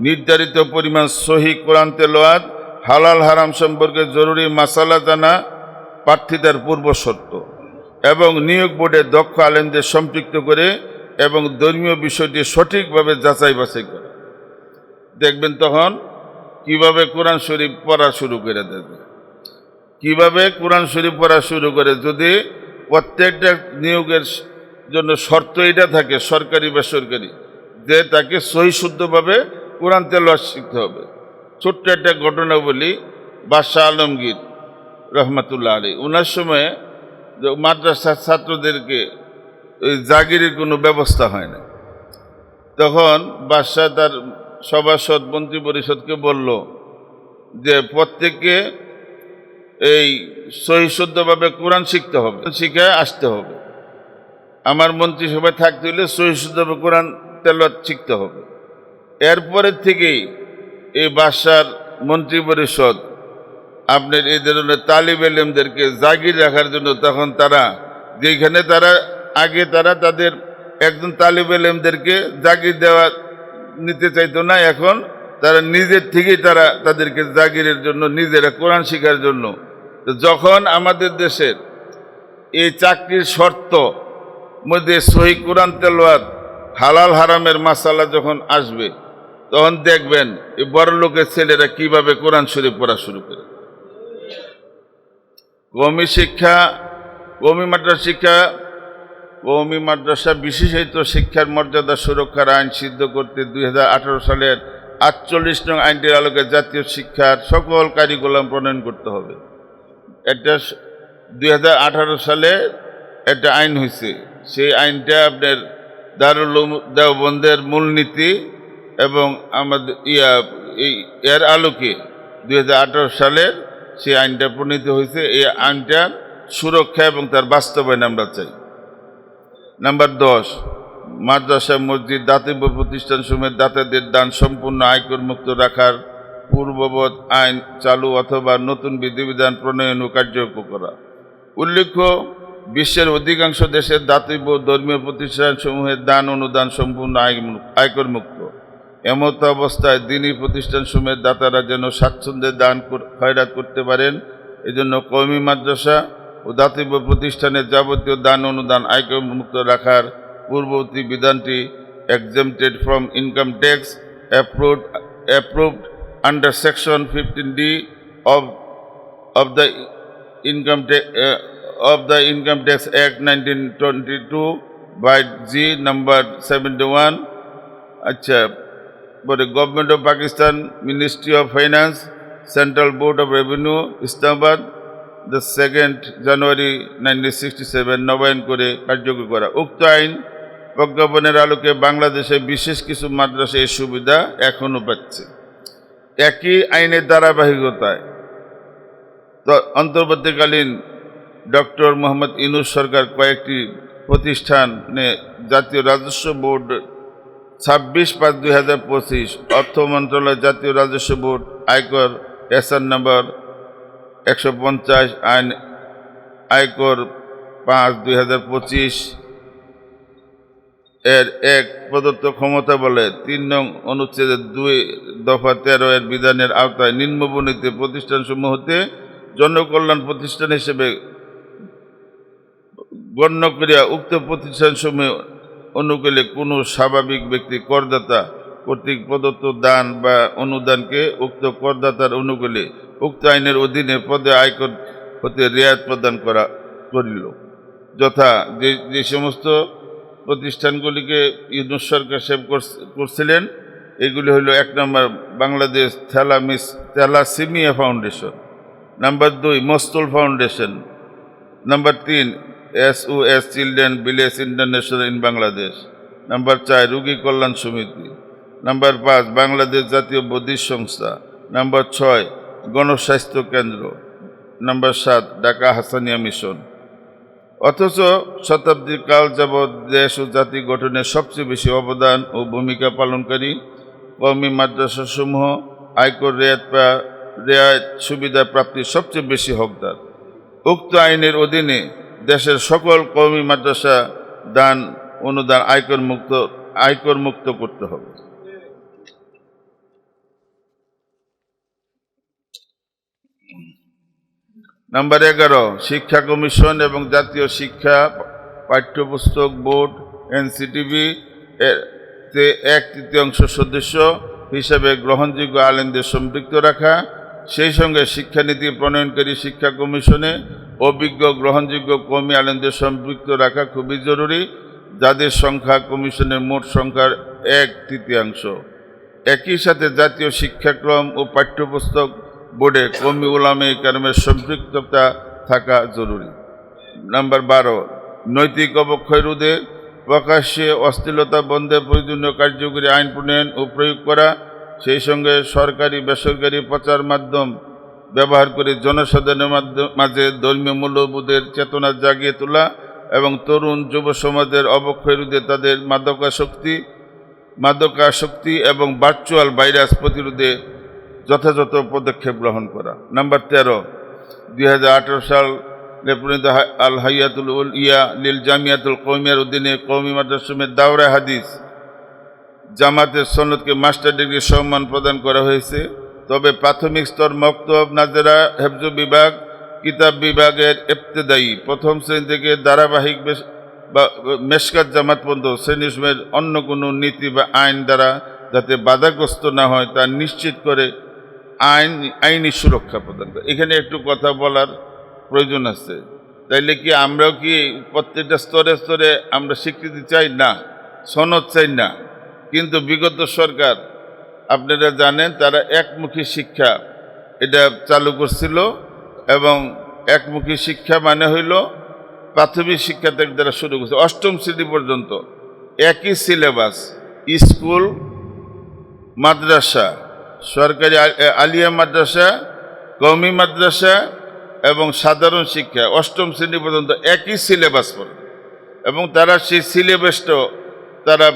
নির্ধারিত পরিমাণ সহি কোরআন তেলাওয়াত, হালাল হারাম সম্পর্কে জরুরি মাসালা জানা প্রার্থীদের পূর্ব শর্ত এবং নিয়োগ বোর্ডে দক্ষ আলেমদের সম্পৃক্ত করে এবং ধর্মীয় বিষয়টি সঠিকভাবে যাচাই বাছাই করে। দেখবেন তখন কিভাবে কোরআন শরীফ পড়া শুরু করে দেবে, কিভাবে কোরআন শরীফ পড়া শুরু করে। যদি প্রত্যেকটা নিয়োগের জন্য শর্ত এটা থাকে, সরকারি বেসরকারি, যে তাকে সহি শুদ্ধভাবে কোরআন তেলাওয়াত শিখতে হবে। ছোট্ট একটা ঘটনা বলি, বাদশাহ আলমগীর রহমতুল্লাহ আলাইহি, ওনার সময়ে মাদ্রাসার ছাত্রদেরকে ওই জাগিরের কোনো ব্যবস্থা হয় না। তখন বাদশাহ তার সভাসদ মন্ত্রী পরিষদকে বলল যে প্রত্যেককে এই সহি শুদ্ধভাবে কোরআন শিখতে হবে, শিখে আসতে হবে। আমার মন্ত্রিসভায় থাকতে হলে সহি শুদ্ধভাবে কোরআন তেলাওয়াত শিখতে হবে। এরপরের থেকেই এই বাদশার মন্ত্রী পরিষদ আপনার এই ধরনের তালিব ইলমদেরকে জাগির রাখার জন্য, তখন তারা যেখানে তারা তাদের একজন তালিব ইলমদেরকে জাগির দেওয়া নিতে চাইতো না, এখন তারা নিজের থেকেই তাদেরকে জাগিরের জন্য, নিজেরা কোরআন শেখার জন্য। যখন আমাদের দেশের এই চাকরির শর্ত মধ্যে সহি কোরআন তেলাওয়াত, হালাল হারামের মাসালা যখন আসবে, তখন দেখবেন এই বড় লোকের ছেলেরা কিভাবে কোরআন শরীফ পড়া শুরু করে। কওমি শিক্ষা, কওমি মাদ্রাসা বিশেষায়িত শিক্ষার মর্যাদা সুরক্ষার আইন সিদ্ধ করতে 2018 সালের 48 নং আইনটির আলোকে জাতীয় শিক্ষার সকল কারিকুলাম প্রণয়ন করতে হবে। একটা 2018 সালে একটা আইন হয়েছে, সেই আইনটা আপনার দারুল উলুম দেওবন্দের মূলনীতি এবং আমাদের এর আলোকে 2018 সালের সেই আইনটা প্রণীত হয়েছে। এই আইনটার সুরক্ষা এবং তার বাস্তবায়ন আমরা চাই। নাম্বার 10, মাদ্রাসা, মসজিদ, দাতব্য প্রতিষ্ঠানসমূহের দাতাদের দান সম্পূর্ণ আয়কর মুক্ত রাখার পূর্ববৎ আইন চালু অথবা নতুন বিধিবিধান প্রণয়ন ও কার্যকর করা। উল্লেখ্য, বিশ্বের অধিকাংশ দেশের দাতব্য ধর্মীয় প্রতিষ্ঠানসমূহের দান অনুদান সম্পূর্ণ আয়কর মুক্ত। এমত অবস্থায় দ্বীনী প্রতিষ্ঠানসমূহের দাতারা যেন স্বাচ্ছন্দ্যে দান খয়রাত করতে পারেন, এজন্য কওমি মাদ্রাসা ও দাতব্য প্রতিষ্ঠানের যাবতীয় দান অনুদান আয়কর মুক্ত রাখার পূর্ববর্তী বিধানটি exempted from income tax approved under section 15D of the Income Tax Act 1922 by G number 71. আচ্ছা, Government of Pakistan, Ministry of Finance, Central Board of Revenue, Islamabad, the 2nd January 1967 নবায়ন করে কার্যকর করা। উক্ত আইন প্রজ্ঞাপনের আলোকে বাংলাদেশে বিশেষ কিছু মাদ্রাসা এই সুবিধা এখনও পাচ্ছে। একই আইনের ধারাবাহিকতায় অন্তর্বর্তীকালীন ডক্টর মোহাম্মদ ইউনূস সরকার কয়েকটি প্রতিষ্ঠানে জাতীয় রাজস্ব বোর্ড 26/5/2025 অর্থ মন্ত্রণালয় জাতীয় রাজস্ব বোর্ড আয়কর এসআর নম্বর 150 আইন আয়কর 5/2025 এর 1 প্রদত্ত ক্ষমতা বলে 3 নং অনুচ্ছেদের 2 দফা 13 এর বিধানের আওতায় নিম্নবর্ণিত প্রতিষ্ঠানসমূহ হতে জনকল্যাণ প্রতিষ্ঠান হিসেবে গণ্য করিয়া উক্ত প্রতিষ্ঠানসমূহ অনুকূলে কোনো স্বাভাবিক ব্যক্তি করদাতা কর্তৃক প্রদত্ত দান বা অনুদানকে উক্ত করদাতার অনুকূলে উক্ত আইনের অধীনে পদে আয়কর হতে রিয়ায়ত প্রদান করিল। যথা যে সমস্ত প্রতিষ্ঠানগুলিকে ইউনূস সরকার সেভ করছিলেন, এগুলি হলো 1 number Bangladesh thalassemia foundation, number 2 Mastul foundation, number 3 SOS children village international in Bangladesh, number 4 রোগী কল্যাণ সমিতি, নাম্বার 5 বাংলাদেশ জাতীয় বৌদ্ধিক সংস্থা, নাম্বার 6 গণস্বাস্থ্য কেন্দ্র, নাম্বার 7 ঢাকা হাসানিয়া মিশন। অথচ শতাব্দী কাল যাবৎ দেশ ও জাতি গঠনে সবচেয়ে বেশি অবদান ও ভূমিকা পালনকারী কওমি মাদ্রাসাসমূহ আয়কর রেয়াত সুবিধা প্রাপ্তির সবচেয়ে বেশি হকদার। উক্ত আইনের অধীনে দেশের সকল কওমি মাদ্রাসা দান অনুদান আয়কর মুক্ত করতে হবে। নাম্বার 11 শিক্ষা কমিশন এবং জাতীয় শিক্ষা পাঠ্যপুস্তক বোর্ড NCTB তে 1/3 সদস্য হিসাবে গ্রহণযোগ্য আলেমদের সম্পৃক্ত রাখা, সেই সঙ্গে শিক্ষানীতি প্রণয়নকারী শিক্ষা কমিশনে অভিজ্ঞ গ্রহণযোগ্য কওমি আলেমদের সম্পৃক্ত রাখা খুবই জরুরি, যাদের সংখ্যা কমিশনের মোট সংখ্যার 1/3। একই সাথে জাতীয় শিক্ষাক্রম ও পাঠ্যপুস্তক বোর্ডে কওমি উলামায়ে কেরামের সম্পৃক্ততা থাকা জরুরি। নাম্বার 12 নৈতিক অবক্ষয় রোধে প্রকাশ্যে অশ্লীলতা বন্ধে প্রয়োজনীয় কার্যকরী আইন প্রণয়ন ও প্রয়োগ করা, সেই সঙ্গে সরকারি বেসরকারি প্রচার মাধ্যম ব্যবহার করে জনসাধারণের মাঝে ধর্মীয় মূল্যবোধের চেতনা জাগিয়ে তোলা এবং তরুণ যুব সমাজের অবক্ষয় রোধে তাদের মাদকাসক্তি এবং ভার্চুয়াল ভাইরাস প্রতিরোধে যথাযথ পদক্ষেপ গ্রহণ করা। নাম্বার 13 2018 সালে প্রণীত আল হাইয়াতুল উলিয়া লিল জামিয়াতুল কওমিয়ার অধীনে কওমি মাদ্রাসাসমূহের দাওরায়ে হাদিস জামাতের সনদকে মাস্টার ডিগ্রি সম্মান প্রদান করা হয়েছে। তবে প্রাথমিক স্তর মক্তব, নাজেরা, হেফজ বিভাগ, কিতাব বিভাগের ইবতেদায়ী প্রথম শ্রেণী থেকে ধারাবাহিক মেশকাত জামাত পর্যন্ত শ্রেণীসমূহের অন্য কোনো নীতি বা আইন দ্বারা যাতে বাধাগ্রস্ত না হয় তা নিশ্চিত করে আইনি সুরক্ষা প্রদান করে। এখানে একটু কথা বলার প্রয়োজন আছে। তাইলে কি আমরাও কি প্রত্যেকটা স্তরে স্তরে আমরা স্বীকৃতি চাই না, সনদ চাই না? কিন্তু বিগত সরকার আপনারা জানেন তারা একমুখী শিক্ষা এটা চালু করছিল, এবং একমুখী শিক্ষা মানে হইল প্রাথমিক শিক্ষা থেকে যারা শুরু করছে 8ম শ্রেণী পর্যন্ত একই সিলেবাস, স্কুল, মাদ্রাসা, সরকারি আলিয়া মাদ্রাসা, কওমি মাদ্রাসা এবং সাধারণ শিক্ষা 8ম শ্রেণী পর্যন্ত একই সিলেবাস পড়ে। এবং তারা সেই সিলেবাসটা তারা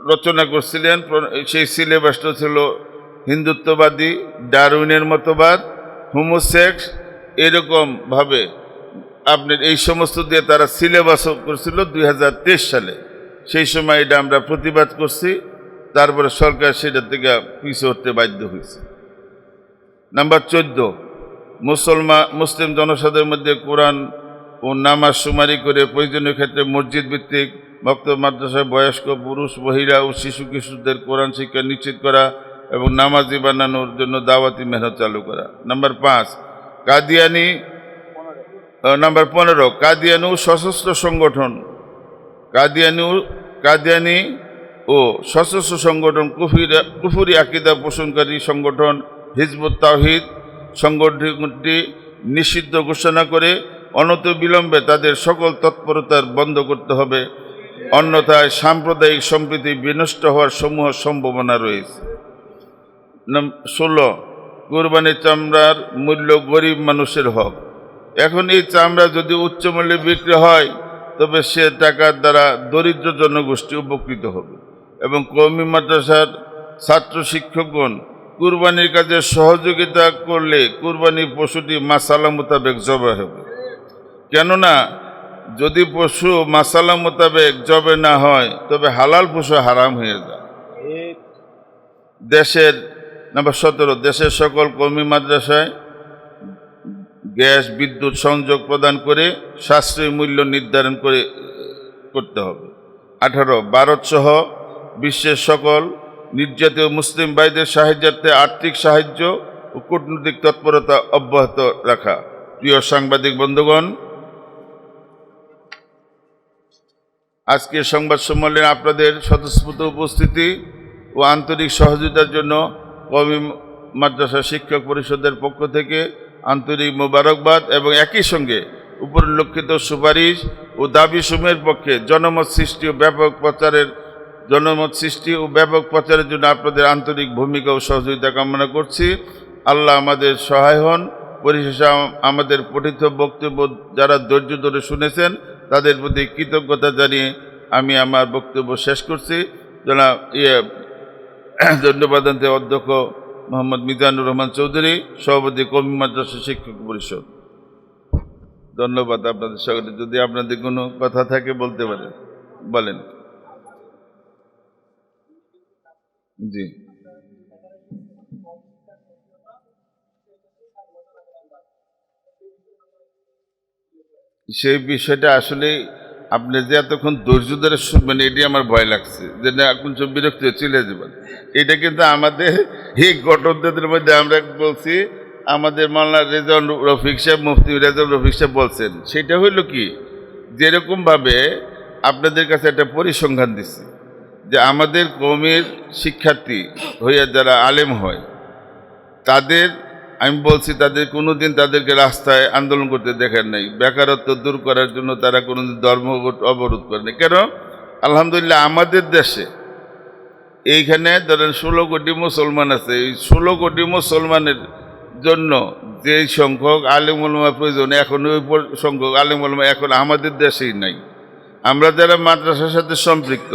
রচনা করছিলেন। সেই সিলেবাসটা ছিল হিন্দুত্ববাদী, ডারউইনের মতবাদ, হোমোসেক্স, এরকমভাবে আপনার এই সমস্ত দিয়ে তারা সিলেবাসও করছিল 2023 সালে। সেই সময় এটা আমরা প্রতিবাদ করছি, তারপরে সরকার সেটা থেকে পিছু হতে বাধ্য হয়েছে। নাম্বার 14, মুসলিম জনসাধারণের মধ্যে কোরআন ও নামাজ শুমারি করে প্রয়োজনীয় ক্ষেত্রে মসজিদ ভিত্তিক মক্তব মাদ্রাসায় বয়স্ক পুরুষ, মহিলা ও শিশু কিশোরদের কোরআন শিক্ষা নিশ্চিত করা এবং নামাজি বানানোর জন্য দাওয়াতি মেহনত চালু করা। নাম্বার 5, নাম্বার 15, কাদিয়ানি সশস্ত্র সংগঠন, কাদিয়ানি ও সশস্ত্র সংগঠন, কুফরি আকীদা পোষণকারী সংগঠন হিজবুত তাওহীদ সংগঠনটি নিষিদ্ধ ঘোষণা করে অনতিবিলম্বে তাদের সকল তৎপরতার বন্ধ করতে হবে, অন্যথায় সাম্প্রদায়িক সম্প্রীতি বিনষ্ট হওয়ার সমূহ সম্ভাবনা রয়েছে। 16, কুরবানির চামড়ার মূল্য গরিব মানুষের হক। এখন এই চামড়া যদি উচ্চ মূল্যে বিক্রি হয় তবে সে টাকার দ্বারা দরিদ্র জনগোষ্ঠী উপকৃত হবে এবং কওমি মাদ্রাসার ছাত্র শিক্ষকগণ কুরবানির কাজে সহযোগিতা করলে কুরবানি পশুটি মাসালা মোতাবেক জবাই হবে। কেননা যদি পশু মাসালা মোতাবেক জবে না হয় তবে হালাল পশু হারাম হয়ে যায়। নাম্বার 17, দেশের সকল কওমি মাদ্রাসায় গ্যাস বিদ্যুৎ সংযোগ প্রদান করে সাশ্রয়ী মূল্য নির্ধারণ করতে হবে। 18, ভারত সহ বিশ্বের সকল নির্যাতিত মুসলিম ভাইদের সাহায্যার্থে আর্থিক সাহায্য ও কূটনৈতিক তৎপরতা অব্যাহত রাখা। প্রিয় সাংবাদিক বন্ধুগণ, আজকের সংবাদ সম্মেলনে আপনাদের স্বতঃস্ফূর্ত উপস্থিতি ও আন্তরিক সহযোগিতার জন্য কওমি মাদ্রাসা শিক্ষক পরিষদের পক্ষ থেকে আন্তরিক মোবারকবাদ এবং একই সঙ্গে উপরিল্লিখিত সুপারিশ ও দাবি সমূহের পক্ষে জনমত সৃষ্টি ও ব্যাপক প্রচারের জন্য আপনাদের আন্তরিক ভূমিকা ও সহযোগিতা কামনা করছি। আল্লাহ আমাদের সহায় হন। পরিশেষে আমাদের পঠিত বক্তব্য যারা ধৈর্য ধরে শুনেছেন তাদের প্রতি কৃতজ্ঞতা জানিয়ে আমি আমার বক্তব্য শেষ করছি। ধন্যবাদ অধ্যক্ষ মোহাম্মদ মিজানুর রহমান চৌধুরী, সভাপতি কওমি মাদ্রাসা শিক্ষক পরিষদ। ধন্যবাদ আপনাদের সকলে। যদি আপনাদের কোনো কথা থাকে বলতে পারেন, বলেন। জি, সেই বিষয়টা আসলে আপনি যে এতক্ষণ ধৈর্য ধরে শুনবেন এটি আমার ভয় লাগছে, যে না এখন সব বিরক্ত হয়ে চলে যাবেন। এটা কিন্তু আমাদের এই গঠনদের মধ্যে আমরা বলছি, আমাদের মাওলানা রেজাউল রফিক সাহেব, মুফতি রেজাউল রফিক সাহেব বলছেন, সেটা হইল কি, যেরকমভাবে আপনাদের কাছে একটা পরিসংখ্যান দিচ্ছি যে আমাদের কওমের শিক্ষার্থী হইয়া যারা আলেম হয় তাদের, আমি বলছি তাদের কোনোদিন তাদেরকে রাস্তায় আন্দোলন করতে দেখেন নাই। বেকারত্ব দূর করার জন্য তারা কোনোদিন ধর্ম অবরোধ করেনি। কেন? আলহামদুলিল্লাহ আমাদের দেশে এইখানে ধরেন 16 কোটি মুসলমান আছে। এই 16 কোটি মুসলমানের জন্য যে সংখ্যক আলেম উলামা প্রয়োজন, এখন ওই সংখ্যক আলেম উলামা এখন আমাদের দেশেই নাই। আমরা যারা মাদ্রাসার সাথে সম্পৃক্ত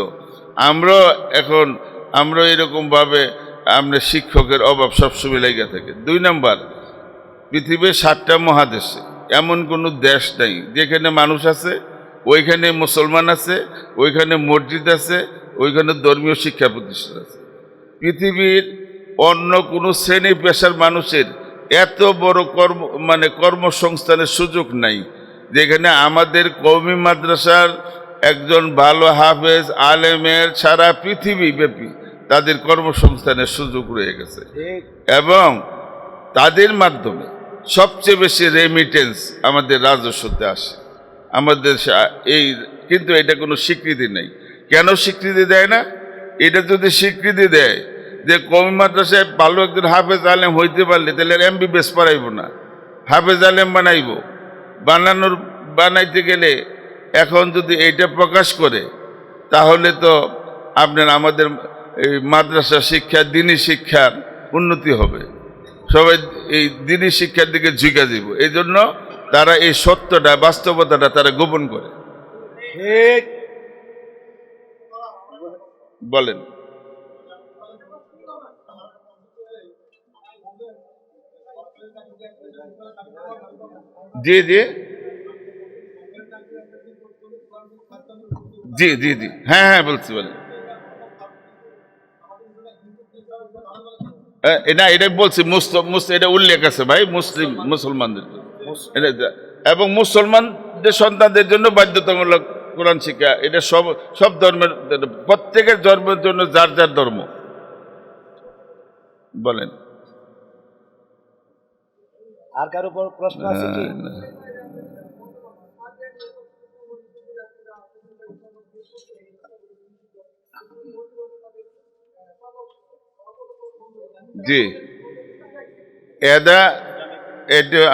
আমরা এরকমভাবে আমরা শিক্ষকের অভাব সবসময় লেগে থাকে। 2 নাম্বার, পৃথিবীর 7টা মহাদেশে এমন কোনো দেশ নাই যেখানে মানুষ আছে, ওইখানে মুসলমান আছে, ওইখানে মসজিদ আছে, ওইখানে ধর্মীয় শিক্ষা প্রতিষ্ঠান আছে। পৃথিবীর অন্য কোনো শ্রেণী পেশার মানুষের এত বড় কর্মসংস্থানের সুযোগ নাই যেখানে আমাদের কওমি মাদ্রাসার একজন ভালো হাফেজ আলেমের সারা পৃথিবী ব্যাপী তাদের কর্মসংস্থানের সুযোগ রয়ে গেছে এবং তাদের মাধ্যমে সবচেয়ে বেশি রেমিটেন্স আমাদের রাজস্বতে আসে আমাদের কিন্তু এটা কোনো স্বীকৃতি নেই। কেন স্বীকৃতি দেয় না? এটা যদি স্বীকৃতি দেয় যে কওমি মাদ্রাসায় ভালো একজন হাফেজ আলেম হইতে পারলে তাহলে MBBS পড়াইব না, হাফেজ আলেম বানাইতে গেলে এখন যদি এইটা প্রকাশ করে তাহলে তো আপনার আমাদের এই মাদ্রাসা শিক্ষা, দ্বীনি শিক্ষার উন্নতি হবে। সবাই এই দ্বীনি শিক্ষার দিকে ঝুঁকে দিব। এই জন্য তারা এই সত্যটা, বাস্তবতাটা তারা গোপন করে। বলেন। জি জি জি জি জি, হ্যাঁ হ্যাঁ বলছি, বলেন। এটা এটা বলছি, এটা উল্লেখ আছে ভাই, মুসলমানদের জন্য। এবং মুসলমানদের সন্তানদের জন্য বাধ্যতামূলক কোরআন শিক্ষা। এটা সব সব ধর্মের, প্রত্যেকের ধর্মের জন্য যার যার ধর্ম। বলেন। আর কারো প্রশ্ন আছে কি? জি, এটা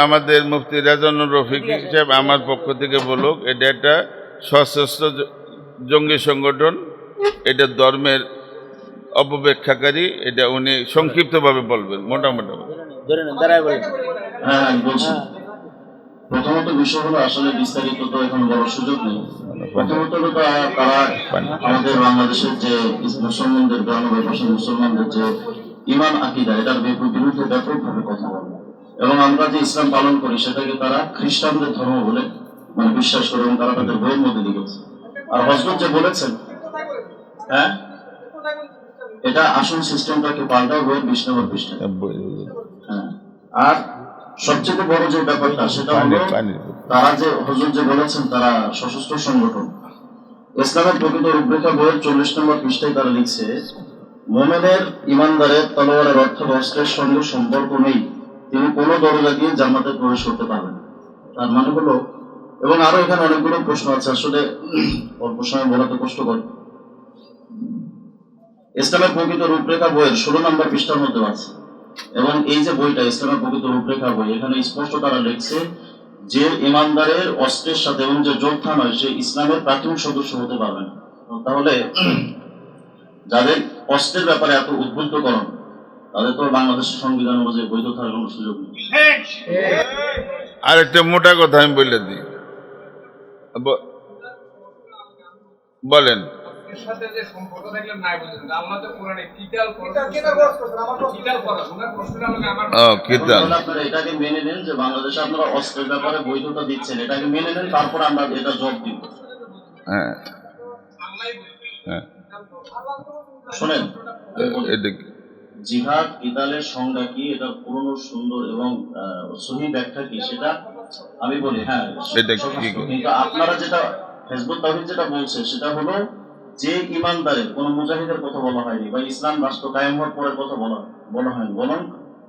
আমাদের মুফতি রাজানুর রফিকি সাহেব আমার পক্ষ থেকে বলুক, এটা একটা সশস্ত্র জঙ্গি সংগঠন, এটা ধর্মের অপব্যাখ্যাকারী। এটা উনি সংক্ষিপ্তভাবে বলবেন, মোটামুটি। হ্যাঁ, আমি বলছি। প্রথমত বিষয় হলো, আসলে বিস্তারিত তো এখন বলার সুযোগ নেই। প্রথমত হলো তারা আমাদের বাংলাদেশের যে মুসলমানদের, 92% মুসলমানদের যে ইমান আকিদা, এটার বিরুদ্ধে ব্যাপকভাবে কথা বলে। এবং আমরা যে ইসলাম পালন করি সেটাকে তারা খ্রিস্টানদের ধর্ম বলে মানে বিশ্বাস করে, এবং তারা তাদের বইয়ের মধ্যে লিখেছে। আর হযরত যে বলেছেন, হ্যাঁ, এটা আসল সিস্টেমটাকে পাল্টাও বইয়ের 20 নম্বর পৃষ্ঠা। হ্যাঁ, আর সবচেয়ে বড় যে ব্যাপারটা সেটা হলো, তারা যে হুজুর যে বলেছেন তারা সশস্ত্র সংগঠন। ইসলামের প্রকৃত রূপরেখা বইয়ের 40 নম্বর পৃষ্ঠায় তারা লিখছে, মুমিনের ইমানদারের তলোয়ারের অর্থ অস্ত্রের সঙ্গে সম্পর্ক নেই, তিনি কোনো দরজা দিয়ে জান্নাতে প্রবেশ করতে পারবেন। তার মানে হলো, এবং আরো এখানে অনেকগুলো প্রশ্ন আছে, আসলে অল্প সময় বলা তো কষ্টকর। ইসলামের প্রকৃত রূপরেখা বইয়ের 16 নম্বর পৃষ্ঠার মধ্যে আছে। এবং এই যে বইটা ইসলামের প্রকৃত রূপরেখা বই, এখানে স্পষ্ট তারা লিখছে যে ইমানদারের অস্ত্রের সাথে এবং যে যোদ্ধা নয় সে ইসলামের প্রাথমিক সদস্য হতে পারবে না। তাহলে যাদের অস্ত্রের ব্যাপারে এত উদ্বুদ্ধকরণ, তাদের তো বাংলাদেশের সংবিধান অনুযায়ী বৈধ থাকার কোনো সুযোগ নেই। আর একটা মোটা কথা আমি বলে দিই, বলেন। এটাকে মেনে নেন যে বাংলাদেশে আপনারা অস্ত্রের ব্যাপারে বৈধতা দিচ্ছেন, এটাকে মেনে নেন, তারপর আমরা এটা জব দিব। হ্যাঁ হ্যাঁ, শোনেন, জিহাদ কিতালের সংজ্ঞা কি, এটা পুরনো সুন্দর এবং সহি ব্যাখ্যা কি সেটা আমি বলি। হ্যাঁ, কিন্তু আপনারা যেটা হিজবুত তাওহীদ যেটা বলছে সেটা হলো যে ইমানদারের, কোন মুজাহিদের কথা বলা হয়নি, বা ইসলাম রাষ্ট্র কায়েম হওয়ার পরের কথা বলা হয়নি, বরং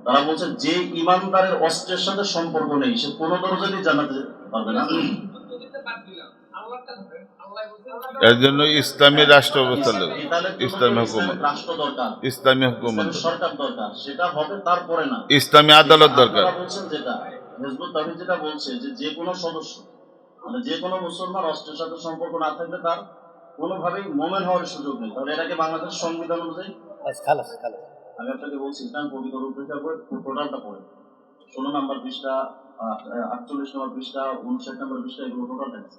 তারা বলছে যে ইমানদারের অস্ত্রের সাথে সম্পর্ক নেই সে কোনো দরজা দিয়ে জান্নাতে পারবে না। এর জন্য ইসলামী রাষ্ট্র ব্যবস্থা, ইসলামী হুকুমত, ইসলামী হুকুমত সরকার দরকার, সেটা হবে তারপরে না, ইসলামী আদালত দরকার। বলছেন যেটা হিজবুত তাওহীদ যেটা বলছে যে কোনো সদস্য, মানে যে কোনো মুসলমান অস্ত্রের সাথে সম্পর্ক না থাকলে তার কোনোভাবেই মোমেন হওয়ার সুযোগ নেই। তাহলে এটাকে বাংলাদেশ সংবিধান অনুযায়ী, আমি আপনাকে বলছি, ইসলাম পবিত্র রূপরেখা বই টোটালটা পড়ে 16 নম্বর পৃষ্ঠা, 48 নম্বর পৃষ্ঠা, 59 নম্বর পৃষ্ঠা, এগুলো টোটালটা আছে।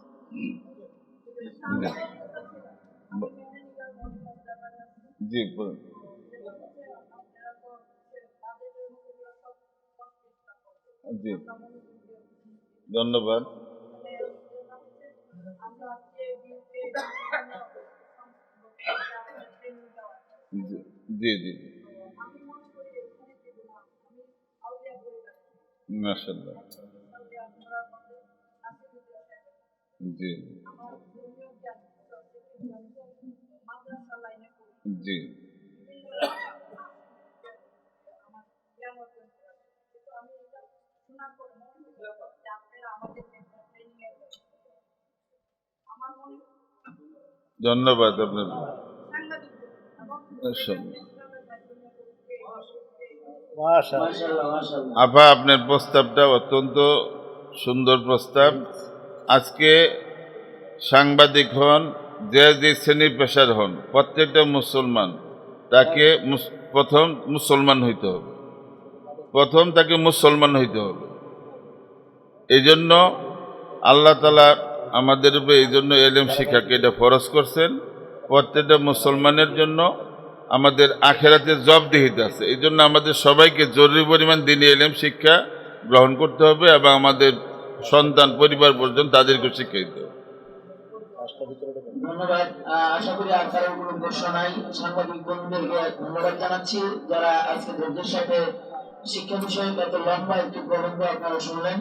জি, জি, ধন্যবাদ। জি জি, মাশাআল্লাহ, জি জি, ধন্যবাদ আপনার। আপা, আপনার প্রস্তাবটা অত্যন্ত সুন্দর প্রস্তাব। আজকে সাংবাদিক হন, যে যে শ্রেণী পেশার হন প্রত্যেকটা মুসলমান তাকে প্রথম মুসলমান হইতে হবে, প্রথম তাকে মুসলমান হইতে হবে। এই জন্য আল্লাহ তাআলা আমাদের উপরে এই জন্য এলেম শিক্ষাকে এটা ফরজ করছেন। প্রত্যেকটা মুসলমানের জন্য আমাদের আখেরাতে জবাবদিহিতে আছে। এই জন্য আমাদের সবাইকে জরুরি পরিমাণ দিনী এলেম শিক্ষা গ্রহণ করতে হবে এবং আমাদের সন্তান পরিবার পর্যন্ত তাদেরকে শিক্ষা দিতে হবে। ধন্যবাদ। আশা করি আর কারোর কোনো প্রশ্ন নাই। সাংবাদিক বন্ধুদেরকে ধন্যবাদ জানাচ্ছি যারা আজকে ধৈর্যের সাথে শিক্ষা বিষয়ক এত লম্বা একটি প্রবন্ধ আপনারা শুনলেন।